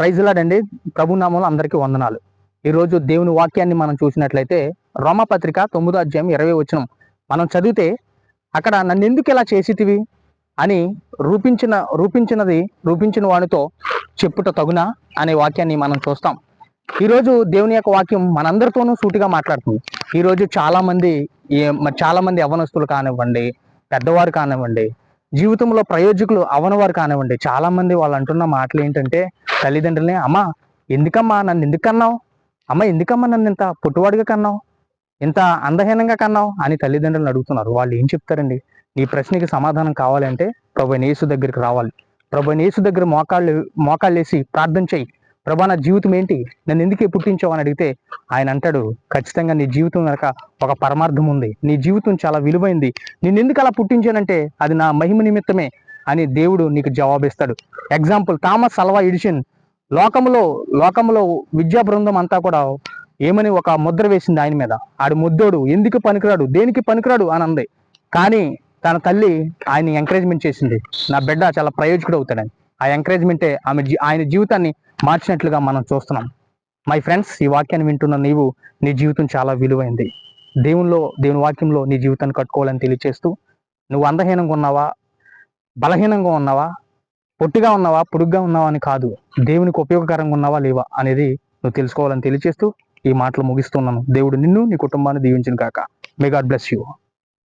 Praise lord అండి. ప్రభు నామములో అందరికీ వందనాలు. ఈరోజు దేవుని వాక్యాన్ని మనం చూసినట్లయితే రోమపత్రిక 9వ అధ్యాయం 20వ వచనం మనం చదివితే అక్కడ నన్ను ఎందుకు ఇలా చేసితివి అని రూపించిన వానితో చెప్పుట తగునా అనే వాక్యాన్ని మనం చూస్తాం. ఈరోజు దేవుని యొక్క వాక్యం మనందరితోనూ సూటిగా మాట్లాడుతుంది. ఈరోజు చాలా మంది యవ్వనస్తులు కానివ్వండి, పెద్దవారు కానివ్వండి, జీవితంలో ప్రయోజకులు అవనవారు కానివ్వండి, చాలా మంది వాళ్ళు అంటున్న మాటలు ఏంటంటే తల్లిదండ్రులని, అమ్మా ఎందుకమ్మా నన్ను ఎందుకు కన్నావు, అమ్మ ఎందుకమ్మా నన్ను ఇంత పుట్టువాడిగా కన్నావు, ఇంత అందహీనంగా కన్నావు అని తల్లిదండ్రులను అడుగుతున్నారు. వాళ్ళు ఏం చెప్తారండి? నీ ప్రశ్నకి సమాధానం కావాలంటే ప్రభువైన యేసు దగ్గరికి రావాలి. ప్రభువైన యేసు దగ్గర మోకాళ్ళేసి ప్రార్థన చెయ్యి. ప్రభా నా జీవితం ఏంటి, నన్ను ఎందుకు పుట్టించావు అని అడిగితే ఆయన అంటాడు, ఖచ్చితంగా నీ జీవితం వెనక ఒక పరమార్థం ఉంది, నీ జీవితం చాలా విలువైంది, నిన్ను ఎందుకు అలా పుట్టించానంటే అది నా మహిమ నిమిత్తమే అని దేవుడు నీకు జవాబిస్తాడు. ఎగ్జాంపుల్, థామస్ అల్వా ఎడిసన్ లోకంలో విద్యా బృందం అంతా కూడా ఏమని ఒక ముద్ర వేసింది ఆయన మీద. ఆడు ముద్దోడు, ఎందుకు పనికిరాడు, దేనికి పనికిరాడు అని అంది. కానీ తన తల్లి ఆయన ఎంకరేజ్మెంట్ చేసింది, నా బిడ్డ చాలా ప్రయోజకుడు అవుతాడని. ఆ ఎంకరేజ్మెంటే ఆయన జీవితాన్ని మార్చినట్లుగా మనం చూస్తున్నాం. మై ఫ్రెండ్స్, ఈ వాక్యాన్ని వింటున్న నీవు, నీ జీవితం చాలా విలువైంది. దేవుని వాక్యంలో నీ జీవితాన్ని కట్టుకోవాలని తెలియచేస్తూ, నువ్వు అందహీనంగా ఉన్నావా, బలహీనంగా ఉన్నావా, పొట్టిగా ఉన్నావా, పొడుగ్గా ఉన్నావా అని కాదు, దేవునికి ఉపయోగకరంగా ఉన్నావా లేవా అనేది నువ్వు తెలుసుకోవాలని తెలియచేస్తూ ఈ మాటలు ముగిస్తున్నాను. దేవుడు నిన్ను, నీ కుటుంబాన్ని దీవించును గాక. May God bless you.